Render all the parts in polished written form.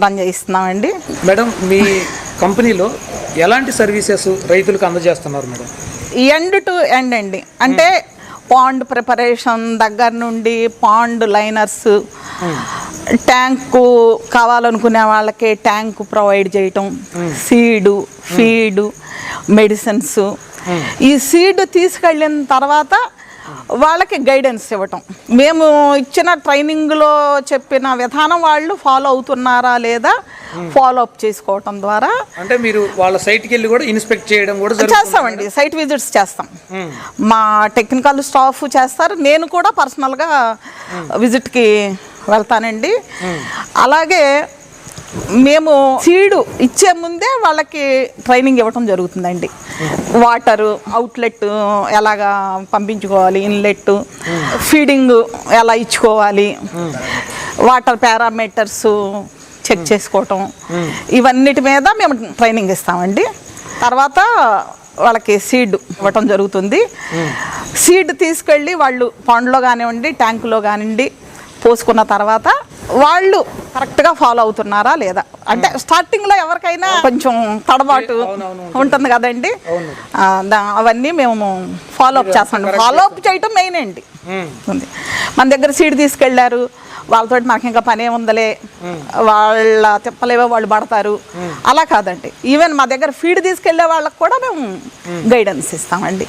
Run చేయిస్తున్నామండి. Madam, మీ కంపెనీలో ఎలాంటి services రైతులకు అందజేస్తున్నారు మేడం? ఎండ్ టు ఎండ్ అండి. అంటే పాండ్ ప్రిపరేషన్ దగ్గర నుండి పాండ్ లైనర్స్, ట్యాంకు కావాలనుకునే వాళ్ళకి ట్యాంకు ప్రొవైడ్ చేయటం, సీడు, ఫీడు, మెడిసిన్స్. ఈ సీడ్ తీసుకెళ్ళిన తర్వాత వాళ్ళకి గైడెన్స్ ఇవ్వటం, మేము ఇచ్చిన ట్రైనింగ్లో చెప్పిన విధానం వాళ్ళు ఫాలో అవుతున్నారా లేదా ఫాలో అప్ చేసుకోవటం ద్వారా. అంటే మీరు వాళ్ళ సైట్కి వెళ్ళి కూడా ఇన్స్పెక్ట్ చేయడం కూడా చేస్తామండి. సైట్ విజిట్స్ చేస్తాం, మా టెక్నికల్ స్టాఫ్ చేస్తారు, నేను కూడా పర్సనల్గా విజిట్కి వెళ్తానండి. అలాగే మేము సీడు ఇచ్చే ముందే వాళ్ళకి ట్రైనింగ్ ఇవ్వటం జరుగుతుందండి. వాటరు అవుట్లెట్ ఎలాగా పంపించుకోవాలి, ఇన్లెట్, ఫీడింగ్ ఎలా ఇచ్చుకోవాలి, వాటర్ పారామీటర్స్ చెక్ చేసుకోవటం, ఇవన్నిటి మీద మేము ట్రైనింగ్ ఇస్తామండి. తర్వాత వాళ్ళకి సీడ్ ఇవ్వటం జరుగుతుంది. సీడ్ తీసుకెళ్ళి వాళ్ళు పాండ్లో కానివ్వండి, ట్యాంకులో కానివ్వండి పోసుకున్న తర్వాత వాళ్ళు కరెక్ట్గా ఫాలో అవుతున్నారా లేదా. అంటే స్టార్టింగ్లో ఎవరికైనా కొంచెం తడబాటు ఉంటుంది కదండి, అవన్నీ మేము ఫాలో అప్ చేస్తాం. ఫాలో అప్ చేయటం మెయిన్ అండి. మన దగ్గర సీడ్ తీసుకెళ్ళారు, వాళ్ళతో మనకి ఇంకా పనే ఉందలే, వాళ్ళ తిప్పలేవో వాళ్ళు పడతారు, అలా కాదండి. ఈవెన్ మా దగ్గర ఫీడ్ తీసుకెళ్లే వాళ్ళకి కూడా మేము గైడెన్స్ ఇస్తామండి.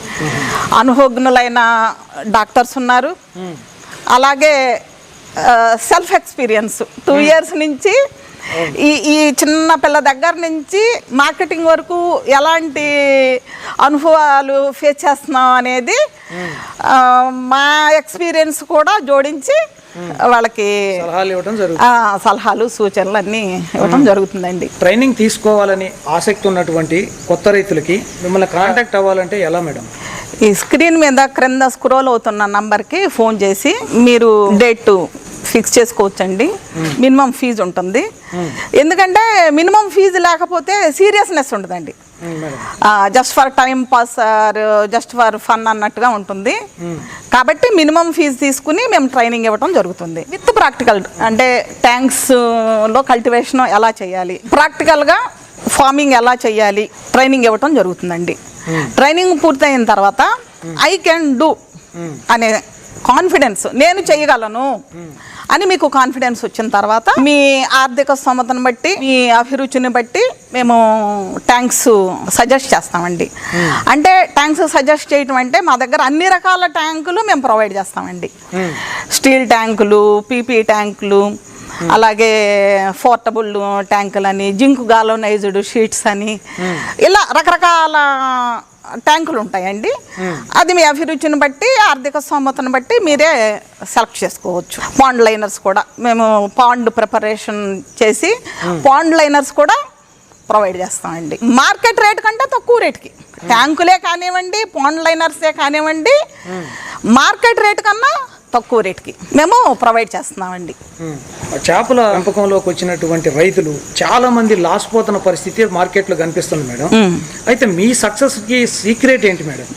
అనుభవజ్ఞులైన డాక్టర్స్ ఉన్నారు. అలాగే సెల్ఫ్ ఎక్స్పీరియన్స్ 2 years నుంచి ఈ చిన్న పిల్ల దగ్గర నుంచి మార్కెటింగ్ వరకు ఎలాంటి అనుభవాలు ఫేస్ చేస్తున్నాం అనేది మా ఎక్స్పీరియన్స్ కూడా జోడించి వాళ్ళకి సలహాలు సూచనలు అన్నీ ఇవ్వడం జరుగుతుందండి. ట్రైనింగ్ తీసుకోవాలని ఆసక్తి ఉన్నటువంటి కొత్త రైతులకి మిమ్మల్ని కాంటాక్ట్ అవ్వాలంటే ఎలా మేడం? ఈ స్క్రీన్ మీద క్రింద స్క్రోల్ అవుతున్న నంబర్కి ఫోన్ చేసి మీరు డేట్ ఫిక్స్ చేసుకోవచ్చండి. మినిమం ఫీజు ఉంటుంది, ఎందుకంటే మినిమం ఫీజు లేకపోతే సీరియస్నెస్ ఉంటుందండి. Just for time pass or just for fun అన్నట్టుగా ఉంటుంది. కాబట్టి మినిమం ఫీజు తీసుకుని మేము ట్రైనింగ్ ఇవ్వడం జరుగుతుంది. విత్ ప్రాక్టికల్, అంటే ట్యాంక్స్లో కల్టివేషన్ ఎలా చేయాలి, ప్రాక్టికల్గా ఫార్మింగ్ ఎలా చేయాలి ట్రైనింగ్ ఇవ్వటం జరుగుతుందండి. ట్రైనింగ్ పూర్తయిన తర్వాత ఐ కెన్ డూ అనే కాన్ఫిడెన్స్, నేను చేయగలను అని మీకు కాన్ఫిడెన్స్ వచ్చిన తర్వాత మీ ఆర్థిక స్తోమతను బట్టి, మీ అభిరుచిని బట్టి మేము ట్యాంక్స్ సజెస్ట్ చేస్తామండి. అంటే ట్యాంక్స్ సజెస్ట్ చేయటం అంటే మా దగ్గర అన్ని రకాల ట్యాంకులు మేము ప్రొవైడ్ చేస్తామండి. స్టీల్ ట్యాంకులు, పీపీ ట్యాంకులు, అలాగే పోర్టబుల్ ట్యాంకులు అని, జింక్ గాలోనైజ్డ్ షీట్స్ అని, ఇలా రకరకాల ట్యాంకులు ఉంటాయండి. అది మీ అభిరుచిని బట్టి, ఆర్థిక స్తోమతను బట్టి మీరే సెలెక్ట్ చేసుకోవచ్చు. పాండ్ లైనర్స్ కూడా మేము పాండ్ ప్రిపరేషన్ చేసి పాండ్ లైనర్స్ కూడా ప్రొవైడ్ చేస్తామండి. మార్కెట్ రేట్ కంటే తక్కువ రేట్కి ట్యాంకులే కానివ్వండి, పాండ్ లైనర్సే కానివ్వండి, మార్కెట్ రేట్ కన్నా తక్కువ రేట్కి మేము ప్రొవైడ్ చేస్తున్నామండి. చేపల పెంపకంలోకి వచ్చినటువంటి రైతులు చాలా మంది లాస్ పోతున్న పరిస్థితి మార్కెట్లో కనిపిస్తుంది మేడం. అయితే మీ సక్సెస్కి సీక్రెట్ ఏంటి మేడం?